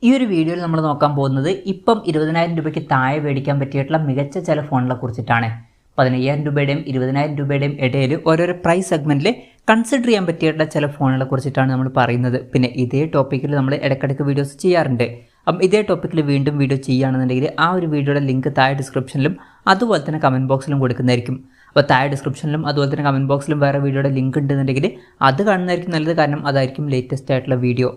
ഈ ഒരു വീഡിയോയിൽ നമ്മൾ നോക്കാൻ പോകുന്നത് ഇപ്പം 20,000 രൂപയ്ക്ക് താഴെ മേടിക്കാൻ പറ്റിയിട്ടുള്ള മികച്ച ചില ഫോണുകളെ കുറിച്ചിട്ടാണ്. 15,000 രൂപയുടെയും 20,000 രൂപയുടെയും ഇടയിൽ ഓരോരോ പ്രൈസ് സെഗ്മെന്റിൽ കൺസിഡർ ചെയ്യാൻ പറ്റിയിട്ടുള്ള ചില ഫോണുകളെ കുറിച്ചിട്ടാണ് നമ്മൾ പറയുന്നത്. പിന്നെ ഇതേ ടോപ്പിക്കിൽ നമ്മൾ ഇടയ്ക്കിടയ്ക്ക് വീഡിയോസ് ചെയ്യാറുണ്ട്. അപ്പം ഇതേ ടോപ്പിക്കിൽ വീണ്ടും വീഡിയോ ചെയ്യുകയാണെന്നുണ്ടെങ്കിൽ ആ ഒരു വീഡിയോയുടെ ലിങ്ക് താഴെ ഡിസ്ക്രിപ്ഷനിലും അതുപോലെ തന്നെ കമൻറ്റ് ബോക്സിലും കൊടുക്കുന്നതായിരിക്കും. അപ്പോൾ താഴെ ഡിസ്ക്രിപ്ഷനിലും അതുപോലെ തന്നെ കമൻറ്റ് ബോക്സിലും വേറെ വീഡിയോയുടെ ലിങ്ക് ഉണ്ടെന്നുണ്ടെങ്കിൽ അത് കാണുന്നതായിരിക്കും നല്ലത്. കാരണം അതായിരിക്കും ലേറ്റസ്റ്റ് ആയിട്ടുള്ള വീഡിയോ.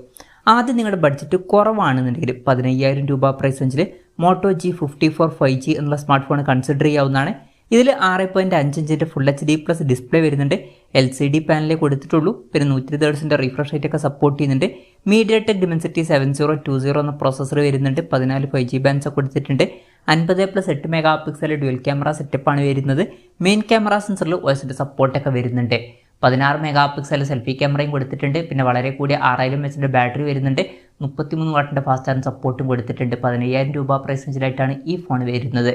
ആദ്യം നിങ്ങളുടെ ബഡ്ജറ്റ് കുറവാണെന്നുണ്ടെങ്കിൽ 15,000 രൂപ പ്രൈസ് റേഞ്ചിൽ മോട്ടോ G54 5G എന്നുള്ള സ്മാർട്ട് ഫോൺ കൺസിഡർ ചെയ്യാവുന്നതാണ്. ഇതിൽ 6.5 ഇഞ്ചിൻ്റെ ഫുൾ HD പ്ലസ് ഡിസ്പ്ലേ വരുന്നുണ്ട്. LCD പാനലേ കൊടുത്തിട്ടുള്ളൂ. പിന്നെ 120 Hz റിഫ്രഷ് റേറ്റ് ഒക്കെ സപ്പോർട്ട് ചെയ്യുന്നുണ്ട്. MediaTek Dimensity 7020 എന്ന പ്രോസസ്സർ വരുന്നുണ്ട്. 14 5G ബാൻഡ്സ് ഒക്കെ കൊടുത്തിട്ടുണ്ട്. 50+8 മെഗാ പിക്സൽ ഡ്യുവൽ ക്യാമറ സെറ്റപ്പാണ് വരുന്നത്. മെയിൻ ക്യാമറ സെൻസറിൽ OSന്റെ സപ്പോർട്ടൊക്കെ വരുന്നുണ്ട്. 16 മെഗാ പിക്സൽ സെൽഫി ക്യാമറയും കൊടുത്തിട്ടുണ്ട്. പിന്നെ വളരെ കൂടിയ 6000 mAh ബാറ്ററി വരുന്നുണ്ട്. 33 വാട്ടിൻ്റെ ഫാസ്റ്റ് ചാർജ് സപ്പോർട്ടും കൊടുത്തിട്ടുണ്ട്. 15,000 രൂപ പ്രൈസ് റേഞ്ചിലായിട്ടാണ് ഈ ഫോൺ വരുന്നത്.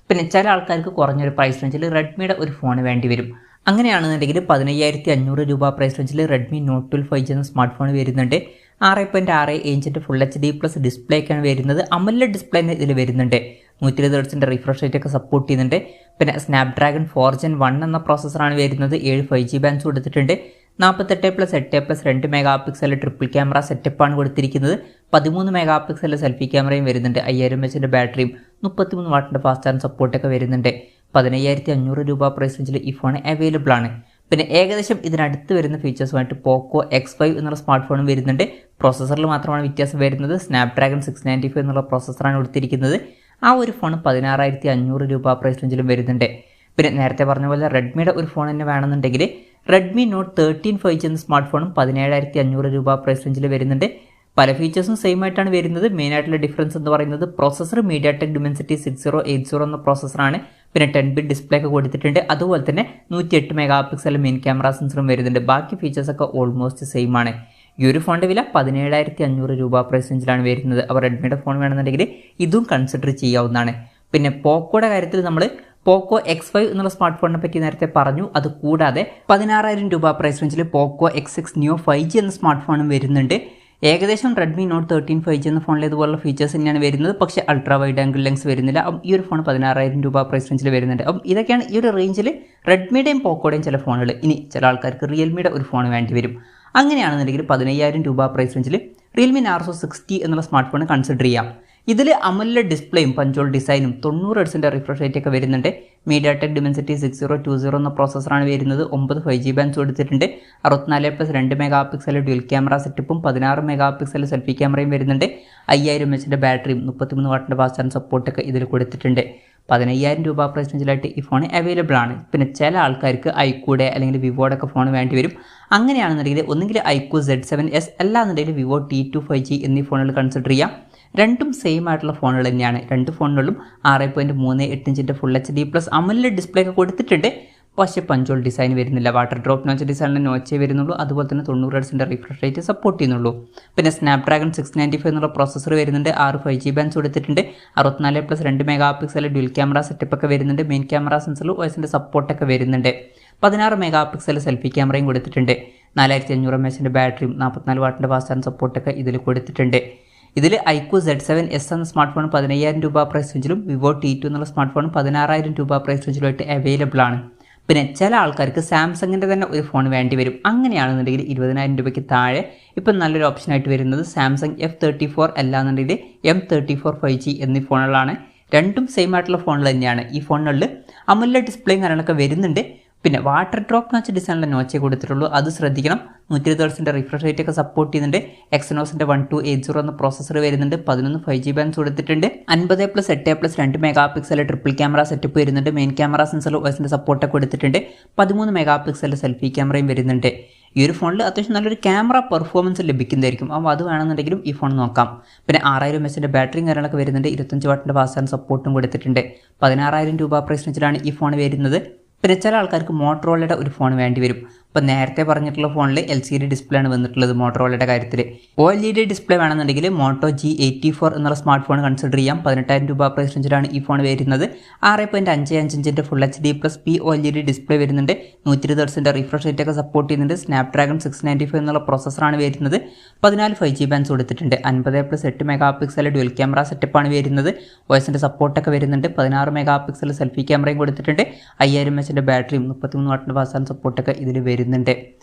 പിന്നെ ചില ആൾക്കാർക്ക് കുറഞ്ഞൊരു പ്രൈസ് റേഞ്ചിൽ റെഡ്മിയുടെ ഒരു ഫോൺ വേണ്ടി വരും. അങ്ങനെയാണെന്നുണ്ടെങ്കിൽ 15,500 രൂപ പ്രൈസ് റേഞ്ചിൽ റെഡ്മി നോട്ട് 12 5G എന്ന സ്മാർട്ട് ഫോൺ വരുന്നുണ്ട്. 6.6 ഇഞ്ചിൻ്റെ ഫുൾ HD പ്ലസ് ഡിസ്പ്ലേ ഒക്കെയാണ് വരുന്നത്. AMOLED ഡിസ്പ്ലേ ഇതിൽ വരുന്നുണ്ട്. 120 Hz റിഫ്രഷ് റേറ്റ് ഒക്കെ സപ്പോർട്ട് ചെയ്യുന്നുണ്ട്. പിന്നെ സ്നാപ്ഡ്രാഗൺ 4 Gen 1 എന്ന പ്രോസസ്സറാണ് വരുന്നത്. 7 5G ബാൻഡ്സ് കൊടുത്തിട്ടുണ്ട്. 48+8+2 മെഗാ പിക്സൽ ട്രിപ്പിൾ ക്യാമറ സെറ്റപ്പാണ് കൊടുത്തിരിക്കുന്നത്. 13 മെഗാ പിക്സൽ സെൽഫി ക്യാമറയും വരുന്നുണ്ട്. 5000 mAh ബാറ്ററിയും 33 വാട്ടിൻ്റെ ഫാസ്റ്റ് ചാർജ് സപ്പോർട്ടൊക്കെ വരുന്നുണ്ട്. 15,500 രൂപ പ്രൈസ് റേഞ്ചിൽ ഈ ഫോൺ അവൈലബിൾ ആണ്. പിന്നെ ഏകദേശം ഇതിനടുത്ത് വരുന്ന ഫീച്ചേഴ്സുമായിട്ട് പോക്കോ X5 എന്നുള്ള സ്മാർട്ട് ഫോണും വരുന്നുണ്ട്. പ്രോസസ്സറിൽ മാത്രമാണ് വ്യത്യാസം വരുന്നത്. സ്നാപ്ഡ്രാഗൺ 695 എന്നുള്ള പ്രോസസ്സറാണ് കൊടുത്തിരിക്കുന്നത്. ആ ഒരു ഫോൺ 16,500 രൂപ പ്രൈസ് റേഞ്ചിലും വരുന്നുണ്ട്. പിന്നെ നേരത്തെ പറഞ്ഞ പോലെ റെഡ്മിയുടെ ഒരു ഫോൺ തന്നെ വേണമെന്നുണ്ടെങ്കിൽ റെഡ്മി നോട്ട് 13 5G എന്ന സ്മാർട്ട് ഫോണും 17,500 രൂപ പ്രൈസ് റേഞ്ചിൽ വരുന്നുണ്ട്. പല ഫീച്ചേഴ്സും സെയിം ആയിട്ടാണ് വരുന്നത്. മെയിൻ ആയിട്ടുള്ള ഡിഫറൻസ് എന്ന് പറയുന്നത് പ്രോസസ്സർ MediaTek Dimensity 6080 എന്ന പ്രോസസ്സറാണ്. പിന്നെ 10-bit ഡിസ്പ്ലേ ഒക്കെ കൊടുത്തിട്ടുണ്ട്. അതുപോലെ തന്നെ 108 മെഗാ പിക്സൽ മെയിൻ ക്യാമറ സെൻസറും വരുന്നുണ്ട്. ബാക്കി ഫീച്ചേഴ്സൊക്കെ ഓൾമോസ്റ്റ് സെയിം ആണ്. ഈ ഒരു ഫോണിൻ്റെ വില 17,500 രൂപ പ്രൈസ് റേഞ്ചിലാണ് വരുന്നത്. അപ്പോൾ റെഡ്മിയുടെ ഫോൺ വേണമെന്നുണ്ടെങ്കിൽ ഇതും കൺസിഡർ ചെയ്യാവുന്നതാണ്. പിന്നെ പോക്കോയുടെ കാര്യത്തിൽ നമ്മൾ പോക്കോ X5 എന്നുള്ള സ്മാർട്ട് ഫോണിനെ പറ്റി നേരത്തെ പറഞ്ഞു. അത് കൂടാതെ 16,000 രൂപ പ്രൈസ് റേഞ്ചിൽ പോക്കോ X6 Neo 5G എന്ന സ്മാർട്ട് ഫോണും വരുന്നുണ്ട്. ഏകദേശം റെഡ്മി നോട്ട് 13 5G എന്ന ഫോണിൽ ഇതുപോലുള്ള ഫീച്ചേഴ്സ് തന്നെയാണ് വരുന്നത്. പക്ഷേ അൾട്രാ വൈഡ് ആംഗിൾ ലെൻസ് വരുന്നില്ല. അപ്പം ഈ ഒരു ഫോൺ 16,000 രൂപ പ്രൈസ് റേഞ്ചിൽ വരുന്നുണ്ട്. അപ്പം ഇതൊക്കെയാണ് ഈ ഒരു റേഞ്ചിൽ റെഡ്മിയുടെയും പോക്കോയുടെയും ചില ഫോണുകൾ. ഇനി ചില ആൾക്കാർക്ക് റിയൽമിയുടെ ഒരു ഫോൺ വേണ്ടി വരും. അങ്ങനെയാണെന്നുണ്ടെങ്കിൽ 15,000 രൂപ പ്രൈസ് റേഞ്ചിൽ റിയൽമി നാർസോ 60 എന്നുള്ള സ്മാർട്ട് ഫോൺ കൺസിഡർ ചെയ്യാം. ഇതിൽ AMOLED ഡിസ്പ്ലേയും പഞ്ചോൾ ഡിസൈനും 90 Hz റിഫ്രഷ് റേറ്റ് ഒക്കെ വരുന്നുണ്ട്. MediaTek Dimensity 6020 എന്ന പ്രോസസ്സറാണ് വരുന്നത്. 9 5G ബാൻഡ്സ് കൊടുത്തിട്ടുണ്ട്. 64+2 മെഗാ പിക്സൽ ഡ്യുവൽ ക്യാമറ സെറ്റപ്പും 16 മെഗാ പിക്സൽ സെൽഫി ക്യാമറയും വരുന്നുണ്ട്. 5000 mAh ബാറ്ററിയും 33 വാട്ടിൻ്റെ ഫാസ്റ്റ് ചാർജ് സപ്പോർട്ടൊക്കെ ഇതിൽ കൊടുത്തിട്ടുണ്ട്. 15,000 രൂപ പ്രൈസ് റേഞ്ചിലായിട്ട് ഈ ഫോൺ അവൈലബിൾ ആണ്. പിന്നെ ചില ആൾക്കാർക്ക് ഐക്യൂടെ അല്ലെങ്കിൽ വിവോയുടെ ഒക്കെ ഫോൺ വേണ്ടി വരും. അങ്ങനെയാണെന്നുണ്ടെങ്കിൽ ഒന്നുകിൽ ഐക്യൂ Z7S അല്ലാന്നുണ്ടെങ്കിൽ വിവോ T2 5G എന്നീ ഫോണുകൾ കൺസിഡർ ചെയ്യാം. രണ്ടും സെയിം ആയിട്ടുള്ള ഫോണുകൾ തന്നെയാണ്. രണ്ട് ഫോണുകളിലും 6.38 ഇഞ്ചിൻ്റെ full HD plus AMOLED display ഒക്കെ കൊടുത്തിട്ടുണ്ട്. പക്ഷേ പഞ്ചോൾ ഡിസൈൻ വരുന്നില്ല. വാട്ടർ ഡ്രോപ്പ് നോച്ച് ഡിസൈനിൽ നോച്ചേ വരുന്നുള്ളൂ. അതുപോലെ തന്നെ 90 Hz റിഫ്രഷ് റേറ്റ് സപ്പോർട്ട് ചെയ്യുന്നുള്ളൂ. പിന്നെ സ്നാപ്ഡ്രാഗൺ 695 എന്നുള്ള പ്രോസസ്സർ വരുന്നുണ്ട്. 6 5G ബാൻഡ്സ് കൊടുത്തിട്ടുണ്ട്. 64+2 mega pixel dual camera setup ഒക്കെ വരുന്നുണ്ട്. മെയിൻ ക്യാമറ സെൻസറിൽ OSന്റെ സപ്പോർട്ടൊക്കെ വരുന്നുണ്ട്. 16 മെഗാ പിക്സൽ സെൽഫി ക്യാമറയും കൊടുത്തിട്ടുണ്ട്. 4500 mAh ബാറ്ററിയും 44 വാട്ടിൻ്റെ ഫാസ്റ്റ് ചാർജ് സപ്പോർട്ടൊക്കെ ഇതിൽ കൊടുത്തിട്ടുണ്ട്. ഇതിൽ ഐക്യൂ Z7S എന്ന സ്മാർട്ട് ഫോൺ 15,000 രൂപ പ്രൈസ് റേഞ്ചിലും വിവോ T2 എന്നുള്ള സ്മാർട്ട് ഫോൺ 16,000 രൂപ പ്രൈസ് റേഞ്ചിലുമായിട്ട് അവൈലബിൾ ആണ്. പിന്നെ ചില ആൾക്കാർക്ക് സാംസങ്ങിൻ്റെ തന്നെ ഒരു ഫോൺ വേണ്ടി വരും. അങ്ങനെയാണെന്നുണ്ടെങ്കിൽ 20,000 രൂപയ്ക്ക് താഴെ ഇപ്പം നല്ലൊരു ഓപ്ഷനായിട്ട് വരുന്നത് സാംസങ് F34 അല്ലാന്നുണ്ടെങ്കിൽ M34 5G എന്നീ ഫോണുകളാണ്. രണ്ടും സെയിം ആയിട്ടുള്ള ഫോണുകൾ തന്നെയാണ്. ഈ ഫോണുകളിൽ AMOLED ഡിസ്പ്ലേയും കാര്യങ്ങളൊക്കെ വരുന്നുണ്ട്. പിന്നെ വാട്ടർ ഡ്രോപ്പ് നോച്ച് ഡിസൈനിലെ നോച്ചേ കൊടുത്തിട്ടുള്ളൂ. അത് ശ്രദ്ധിക്കണം. 120 Hz റിഫ്രഷ് റേറ്റ് ഒക്കെ സപ്പോർട്ട് ചെയ്യുന്നുണ്ട്. എക്സിനോസിൻ്റെ 1280 എന്ന പ്രോസസ്സർ വരുന്നുണ്ട്. 11 5G ബാൻഡ്സ് കൊടുത്തിട്ടുണ്ട്. 50+8+2 mega pixel triple camera setup വരുന്നുണ്ട്. മെയിൻ ക്യാമറ സെൻസറിൽ OSന്റെ സപ്പോർട്ടൊക്കെ കൊടുത്തിട്ടുണ്ട്. 13 മെഗാ പിക്സൽ സെൽഫി ക്യാമറയും വരുന്നുണ്ട്. ഈ ഒരു ഫോണിൽ അത്യാവശ്യം നല്ലൊരു ക്യാമറ പെർഫോമൻസ് ലഭിക്കുന്നതായിരിക്കും. അപ്പോൾ അത് വേണമെന്നുണ്ടെങ്കിലും ഈ ഫോൺ നോക്കാം. പിന്നെ 6000 mAh ബാറ്ററിയും കാര്യങ്ങളൊക്കെ വരുന്നുണ്ട്. 25 വാട്ടിൻ്റെ ഫാസ്റ്റ് ചാർജ് സപ്പോർട്ടും കൊടുത്തിട്ടുണ്ട്. 16,000 രൂപ പ്രൈസ് റേഞ്ചിലാണ് ഈ ഫോൺ വരുന്നത്. പിന്നെ ചില ആൾക്കാർക്ക് മോട്ടറോളയുടെ ഒരു ഫോൺ വേണ്ടി വരും. ഇപ്പോൾ നേരത്തെ പറഞ്ഞിട്ടുള്ള ഫോണിൽ LCD ഡിസ്പ്ലേ ആണ് വന്നിട്ടുള്ളത് മോട്ടറോളയുടെ കാര്യത്തിൽ. OLED ഡിസ്പ്ലേ വേണമെന്നുണ്ടെങ്കിൽ മോട്ടോ G84 എന്നുള്ള സ്മാർട്ട് ഫോൺ കൺസിഡർ ചെയ്യാം. 18,000 രൂപ പ്രൈസ് റേഞ്ചിലാണ് ഈ ഫോൺ വരുന്നത്. 6.55 ഇഞ്ചിൻ്റെ full HD plus OLED display വരുന്നുണ്ട്. 120 Hz റിഫ്രഷ് റേറ്റ് ഒക്കെ സപ്പോർട്ട് ചെയ്യുന്നുണ്ട്. സ്നാപ്ഡ്രാഗൺ 695 എന്നുള്ള പ്രോസസ്സറാണ് വരുന്നത്. 14 5G ബാൻഡ്സ് കൊടുത്തിട്ടുണ്ട്. 50+8 മെഗാ പിക്സൽ ഡ്യുവൽ ക്യാമറ സെറ്റപ്പാണ് വരുന്നത്. OSന്റെ സപ്പോർട്ടൊക്കെ വരുന്നുണ്ട്. 16 മെഗാ പിക്സൽ സെൽഫി ക്യാമറയും കൊടുത്തിട്ടുണ്ട്. 5000 mAh ബാറ്ററിയും 33 വാട്ടിൻ്റെ ഫാസ്റ്റ് ചാർജ് സപ്പോർട്ടൊക്കെ ഇതിൽ വരുന്നുണ്ട്.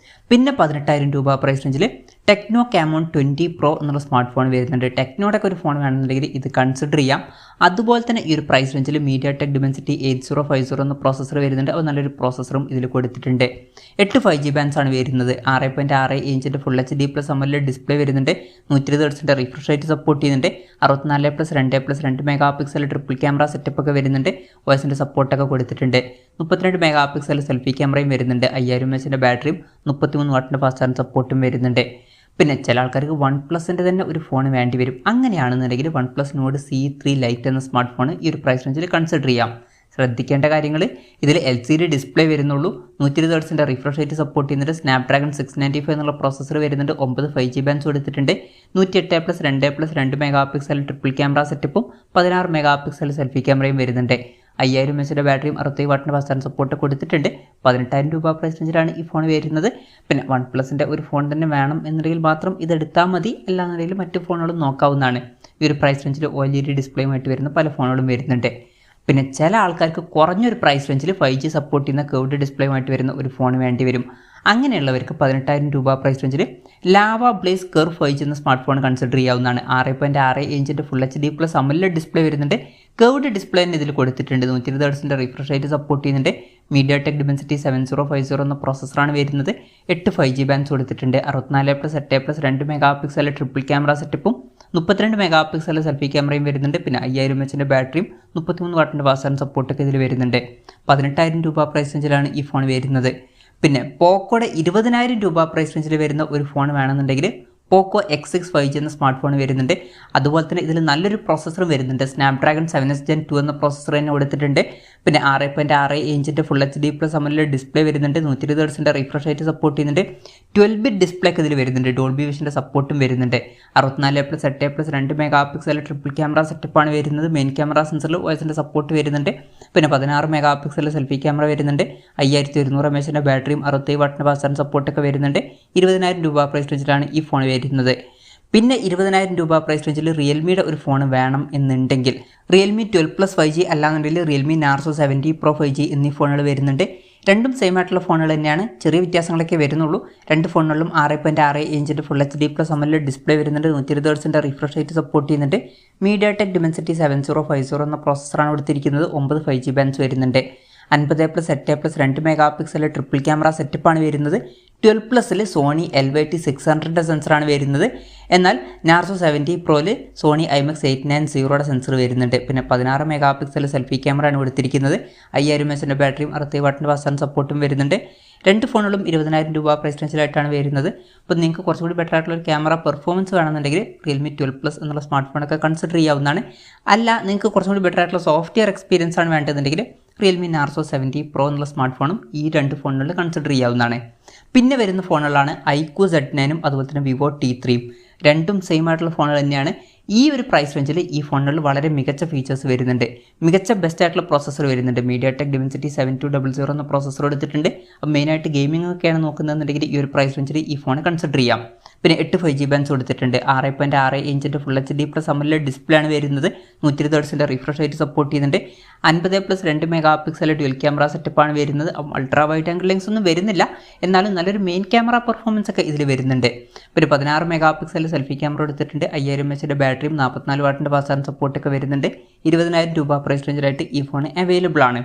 പിന്നെ 18,000 രൂപ പ്രൈസ് റേഞ്ചിൽ ടെക്നോ കാമോൺ 20 Pro എന്നുള്ള സ്മാർട്ട് ഫോൺ വരുന്നുണ്ട്. ടെക്നോയുടെ ഒക്കെ ഒരു ഫോൺ വേണമെന്നുണ്ടെങ്കിൽ ഇത് കൺസിഡർ ചെയ്യാം. അതുപോലെ തന്നെ ഈ ഒരു പ്രൈസ് റേഞ്ചിൽ MediaTek Dimensity 8050 എന്ന പ്രോസസ്സർ വരുന്നുണ്ട്. അത് നല്ലൊരു പ്രോസസ്സറും ഇതിൽ കൊടുത്തിട്ടുണ്ട്. 8 5G ബാൻഡ്സ് ആണ് വരുന്നത്. 6.6 ഇഞ്ചിൻ്റെ full HD plus AMOLED display വരുന്നുണ്ട്. 120 Hz റിഫ്രഷ് റേറ്റ് സപ്പോർട്ട് ചെയ്യുന്നുണ്ട്. 64+2+2 mega pixel triple camera setup ഒക്കെ വരുന്നുണ്ട്. OSന്റെ സപ്പോർട്ടൊക്കെ കൊടുത്തിട്ടുണ്ട്. 32 മെഗാ പിക്സൽ സെൽഫി ക്യാമറയും വരുന്നുണ്ട്. 5000 mAh ബാറ്ററിയും 33 വാട്ടിൻ്റെ ഫാസ്റ്റ് ചാർജ് സപ്പോർട്ടും വരുന്നുണ്ട്. പിന്നെ ചില ആൾക്കാർക്ക് OnePlusൻ്റെ തന്നെ ഒരു ഫോൺ വേണ്ടി വരും. അങ്ങനെയാണെന്നുണ്ടെങ്കിൽ OnePlus Nord C3 Lite എന്ന സ്മാർട്ട് ഫോൺ ഈ ഒരു പ്രൈസ് റേഞ്ചിൽ കൺസിഡർ ചെയ്യാം. ശ്രദ്ധിക്കേണ്ട കാര്യങ്ങൾ, ഇതിൽ LCD ഡിസ്പ്ലേ വരുന്നുള്ളൂ. 120 Hz റിഫ്രഷ് റേറ്റ് സപ്പോർട്ട് ചെയ്യുന്നുണ്ട്. സ്നാപ്ഡ്രാഗൺ 695 എന്നുള്ള പ്രോസസ്സർ വരുന്നുണ്ട്. 9 5G ബാൻഡ്സ് കൊടുത്തിട്ടുണ്ട്. 108+2+2 മെഗാ പിക്സൽ ട്രിപ്പിൾ ക്യാമറ സെറ്റപ്പും 16 മെഗാ പിക്സൽ സെൽഫി ക്യാമറയും വരുന്നുണ്ട്. 5000 mAh ബാറ്ററിയും 60 വാട്ടിൻ്റെ ഫാസ്റ്റ് ചാർജ് സപ്പോർട്ട് കൊടുത്തിട്ടുണ്ട്. 18,000 രൂപ പ്രൈസ് റേഞ്ചിലാണ് ഈ ഫോൺ വരുന്നത്. പിന്നെ OnePlusൻ്റെ ഒരു ഫോൺ തന്നെ വേണം എന്നുണ്ടെങ്കിൽ മാത്രം ഇതെടുത്താൽ മതി. അല്ലാന്നുണ്ടെങ്കിൽ മറ്റു ഫോണുകളും നോക്കാവുന്നതാണ്. ഈ ഒരു പ്രൈസ് റേഞ്ചിൽ OLED ഡിസ്പ്ലേയുമായിട്ട് വരുന്ന പല ഫോണുകളും വരുന്നുണ്ട്. പിന്നെ ചില ആൾക്കാർക്ക് കുറഞ്ഞൊരു പ്രൈസ് റേഞ്ചിൽ 5G സപ്പോർട്ട് ചെയ്യുന്ന കർവ്ഡ് ഡിസ്പ്ലേയുമായിട്ട് വരുന്ന ഒരു ഫോൺ വേണ്ടി വരും. അങ്ങനെയുള്ളവർക്ക് 18,000 രൂപ പ്രൈസ് റേഞ്ചിൽ ലാവ ബ്ലേസ് കർവ് 5G എന്ന സ്മാർട്ട് ഫോൺ കൺസിഡർ ചെയ്യാവുന്നതാണ്. 6.6 ഇഞ്ചിൻ്റെ full HD plus AMOLED display വരുന്നുണ്ട്. കർവ്ഡ് ഡിസ്പ്ലേ തന്നെ ഇതിൽ കൊടുത്തിട്ടുണ്ട്. 120 Hz റിഫ്രഷ് റേറ്റ് സപ്പോർട്ട് ചെയ്യുന്നുണ്ട്. MediaTek Dimensity 7050 എന്ന പ്രോസസ്സറാണ് വരുന്നത്. 8 5G ബാൻഡ്സ് കൊടുത്തിട്ടുണ്ട്. 64+8+2 മെഗാ പിക്സൽ ട്രിപ്പിൾ ക്യാമറ സെറ്റപ്പും 32 മെഗാ പിക്സൽ സെൽഫി ക്യാമറയും വരുന്നുണ്ട്. പിന്നെ 5000 mAh ബാറ്ററിയും 33 വാട്ടിൻ്റെ ഫാസ്റ്റ് ചാർജ് സപ്പോർട്ടൊക്കെ ഇതിൽ വരുന്നുണ്ട്. 18,000 രൂപ പ്രൈസ് റേഞ്ചിലാണ് ഈ ഫോൺ വരുന്നത്. പിന്നെ പോക്കോയുടെ 20,000 രൂപ പ്രൈസ് റേഞ്ചിൽ വരുന്ന ഒരു ഫോൺ വേണമെന്നുണ്ടെങ്കിൽ പോക്കോ X6 5G എന്ന സ്മാർട്ട് ഫോൺ വരുന്നുണ്ട്. അതുപോലെ തന്നെ ഇതിൽ നല്ലൊരു പ്രോസസ്സറും വരുന്നുണ്ട്. സ്നാപ്ഡ്രാഗൺ 7s Gen 2 എന്ന പ്രോസസ്സർ തന്നെ കൊടുത്തിട്ടുണ്ട്. പിന്നെ 6.6 ഇഞ്ചിൻ്റെ full HD plus AMOLED display വരുന്നുണ്ട്. 120 Hz റിഫ്രഷ് റേറ്റ് സപ്പോർട്ട് ചെയ്യുന്നുണ്ട്. 12-bit ഡിസ്പ്ലേ ഒക്കെ ഇതിൽ വരുന്നുണ്ട്. ഡോൾബി വിഷൻ്റെ സപ്പോർട്ടും വരുന്നുണ്ട്. 64+8+2 മെഗാ പിക്സൽ ട്രിപ്പിൾ ക്യാമറ സെറ്റപ്പാണ് വരുന്നത്. മെയിൻ ക്യാമറ സെൻസറിൽ OSൻ്റെ സപ്പോർട്ട് വരുന്നുണ്ട്. പിന്നെ 16 മെഗാ പിക്സൽ സെൽഫി ക്യാമറ വരുന്നുണ്ട്. 5100 mAh ബാറ്ററിയും 60 വാട്ടിൻ്റെ ഫാസ്റ്റ് ചാർജ് സപ്പോർട്ടൊക്കെ വരുന്നുണ്ട്. 20,000 രൂപ പ്രൈസ് റേഞ്ചിലാണ് ഈ ഫോൺ വരുന്നത്. പിന്നെ 20,000 രൂപ പ്രൈസ് റേഞ്ചിൽ റിയൽമിയുടെ ഒരു ഫോൺ വേണം എന്നുണ്ടെങ്കിൽ Realme 12+ 5G അല്ലാന്നുണ്ടെങ്കിൽ Realme Narzo 70 Pro 5G എന്നീ ഫോണുകൾ വരുന്നുണ്ട്. രണ്ടും സെയിം ആയിട്ടുള്ള ഫോണുകൾ തന്നെയാണ്. ചെറിയ വ്യത്യാസങ്ങളൊക്കെ വരുന്നുള്ളൂ. രണ്ട് ഫോണുകളിലും 6.6 ഇഞ്ചിൻ്റെ full HD plus AMOLED display വരുന്നുണ്ട്. 120 Hz റിഫ്രഷ് റേറ്റ് സപ്പോർട്ട് ചെയ്യുന്നുണ്ട്. MediaTek Dimensity 7050 എന്ന പ്രോസസ്സറാണ് കൊടുത്തിരിക്കുന്നത്. 9 5G ബാൻഡ്സ് വരുന്നുണ്ട്. 50+8+2 മെഗാ പിക്സൽ ട്രിപ്പിൾ ക്യാമറ സെറ്റപ്പാണ് വരുന്നത്. 12+ സോണി LYT 600 സെൻസറാണ് വരുന്നത്. എന്നാൽ നാർസോ 70 Proയിൽ സോണി IMX 890 സെൻസർ വരുന്നുണ്ട്. പിന്നെ 16 മെഗാ പിക്സൽ സെൽഫി ക്യാമറയാണ് കൊടുത്തിരിക്കുന്നത്. 5000 mAh ബാറ്ററിയും 60 വാട്ടിൻ്റെ ഫാസ്റ്റ് ചാർജ് സപ്പോർട്ടും വരുന്നുണ്ട്. രണ്ട് ഫോണുകളും 20,000 രൂപ പ്രൈസ് റേഞ്ചിലായിട്ടാണ് വരുന്നത്. അപ്പോൾ നിങ്ങൾക്ക് കുറച്ചുകൂടി ബെറ്റർ ആയിട്ടുള്ള ഒരു ക്യാമറ പെർഫോമൻസ് വേണമെന്നുണ്ടെങ്കിൽ Realme 12+ എന്നുള്ള സ്മാർട്ട് ഫോണൊക്കെ കൺസിഡർ ചെയ്യാവുന്നതാണ്. അല്ല, നിങ്ങൾക്ക് കുറച്ചുകൂടി ബെറ്റർ ആയിട്ടുള്ള സോഫ്റ്റ്വെയർ എക്സ്പീരിയൻസ് ആണ് വേണ്ടതെന്നുണ്ടെങ്കിൽ Realme Narzo 70 Pro എന്നുള്ള സ്മാർട്ട് ഫോണും ഈ രണ്ട് ഫോണുകളിൽ കൺസിഡർ ചെയ്യാവുന്നതാണ്. പിന്നെ വരുന്ന ഫോണുകളാണ് iQOO Z9 അതുപോലെ തന്നെ Vivo T3. രണ്ടും സെയിം ആയിട്ടുള്ള ഫോണുകൾ തന്നെയാണ്. ഈ ഒരു പ്രൈസ് റേഞ്ചിൽ ഈ ഫോണുകളിൽ വളരെ മികച്ച ഫീച്ചേഴ്സ് വരുന്നുണ്ട്. മികച്ച ബെസ്റ്റ് ആയിട്ടുള്ള പ്രോസസ്സർ വരുന്നുണ്ട്. MediaTek Dimensity 7200 എന്ന പ്രോസസ്സർ എടുത്തിട്ടുണ്ട്. അപ്പോൾ മെയിനായിട്ട് ഗെയിമിംഗ് ഒക്കെയാണ് നോക്കുന്നതെന്നുണ്ടെങ്കിൽ ഈ ഒരു പ്രൈസ് റേഞ്ചിൽ ഈ ഫോൺ കൺസിഡർ ചെയ്യാം. പിന്നെ 8 5G ബാൻഡ്സ് കൊടുത്തിട്ടുണ്ട്. 6.6 ഇഞ്ചിൻ്റെ full HD plus AMOLED display ആണ് വരുന്നത്. 120 Hz റിഫ്രഷ് റേറ്റ് സപ്പോർട്ട് ചെയ്യുന്നുണ്ട്. 50+2 മെഗാ പിക്സൽ ഡ്യുവൽ ക്യാമറ സെറ്റപ്പാണ് വരുന്നത്. അൾട്രാ വൈഡ് ആംഗിൾ ലെൻസ് ഒന്നും വരുന്നില്ല, എന്നാലും നല്ലൊരു മെയിൻ ക്യാമറ പെർഫോമൻസ് ഒക്കെ ഇതിൽ വരുന്നുണ്ട്. പിന്നെ 16 മെഗാ പിക്സൽ സെൽഫി ക്യാമറ എടുത്തിട്ടുണ്ട്. 5000 mAh ബാറ്ററിയും 44 വാട്ടിൻ്റെ ഫാസ്റ്റ് ചാർജ് സപ്പോർട്ടൊക്കെ വരുന്നുണ്ട്. 20,000 രൂപ പ്രൈസ് റേഞ്ചിലായിട്ട് ഈ ഫോൺ അവൈലബിൾ ആണ്.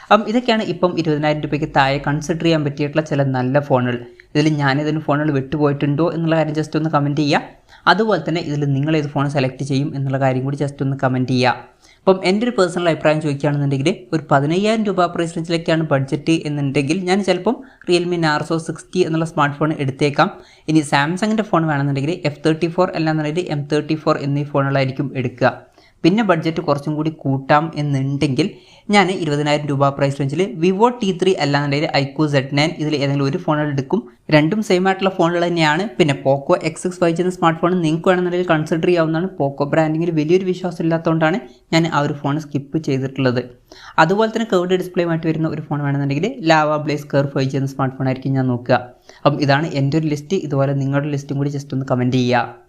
അപ്പം ഇതൊക്കെയാണ് ഇപ്പം 20,000 രൂപയ്ക്ക് താഴെ കൺസിഡർ ചെയ്യാൻ പറ്റിയിട്ടുള്ള ചില നല്ല ഫോണുകൾ. ഇതിൽ ഞാനിതിന് ഫോണുകൾ വിട്ടുപോയിട്ടുണ്ടോ എന്നുള്ള കാര്യം ജസ്റ്റ് ഒന്ന് കമൻറ്റ് ചെയ്യുക. അതുപോലെ തന്നെ ഇതിൽ നിങ്ങൾ ഏത് ഫോൺ സെലക്ട് ചെയ്യും എന്നുള്ള കാര്യം കൂടി ജസ്റ്റ് ഒന്ന് കമൻറ്റ് ചെയ്യുക. അപ്പം എൻ്റെ ഒരു പേഴ്സണൽ അഭിപ്രായം ചോദിക്കുകയാണെന്നുണ്ടെങ്കിൽ ഒരു 15,000 രൂപ പ്രൈസ് റേഞ്ചിലേക്കാണ് ബഡ്ജറ്റ് എന്നുണ്ടെങ്കിൽ ഞാൻ ചിലപ്പം Realme Narzo 60 എന്നുള്ള സ്മാർട്ട് ഫോൺ എടുത്തേക്കാം. ഇനി സാംസങ്ങിൻ്റെ ഫോൺ വേണമെന്നുണ്ടെങ്കിൽ F34 അല്ലാന്നുണ്ടെങ്കിൽ M34 എന്നീ ഫോണുകളായിരിക്കും എടുക്കുക. പിന്നെ ബഡ്ജറ്റ് കുറച്ചും കൂടി കൂട്ടാം എന്നുണ്ടെങ്കിൽ ഞാൻ 20,000 രൂപ പ്രൈസ് റേഞ്ചിൽ വിവോ T3 അല്ലാന്നുണ്ടെങ്കിൽ ഐക്യു Z9 ഇതിൽ ഏതെങ്കിലും ഒരു ഫോണുകൾ എടുക്കും. രണ്ടും സെയിം ആയിട്ടുള്ള ഫോണുകൾ തന്നെയാണ്. പിന്നെ പോക്കോ X6 5G എന്ന സ്മാർട്ട് ഫോൺ നിങ്ങൾക്ക് വേണമെന്നുണ്ടെങ്കിൽ കൺസിഡർ ചെയ്യാവുന്നതാണ്. പോക്കോ ബ്രാൻഡിങ്ങിൽ വലിയൊരു വിശ്വാസം ഇല്ലാത്തതുകൊണ്ടാണ് ഞാൻ ആ ഒരു ഫോൺ സ്കിപ്പ് ചെയ്തിട്ടുള്ളത്. അതുപോലെ തന്നെ കർവ്ഡ് ഡിസ്പ്ലേയുമായിട്ട് വരുന്ന ഒരു ഫോൺ വേണമെന്നുണ്ടെങ്കിൽ ലാവ ബ്ലേസ് കർവ് 5G എന്ന സ്മാർട്ട് ഫോൺ ആയിരിക്കും ഞാൻ നോക്കുക. അപ്പം ഇതാണ് എൻ്റെ ഒരു ലിസ്റ്റ്. ഇതുപോലെ നിങ്ങളുടെ ലിസ്റ്റും കൂടി ജസ്റ്റ് ഒന്ന് കമൻറ്റ് ചെയ്യുക.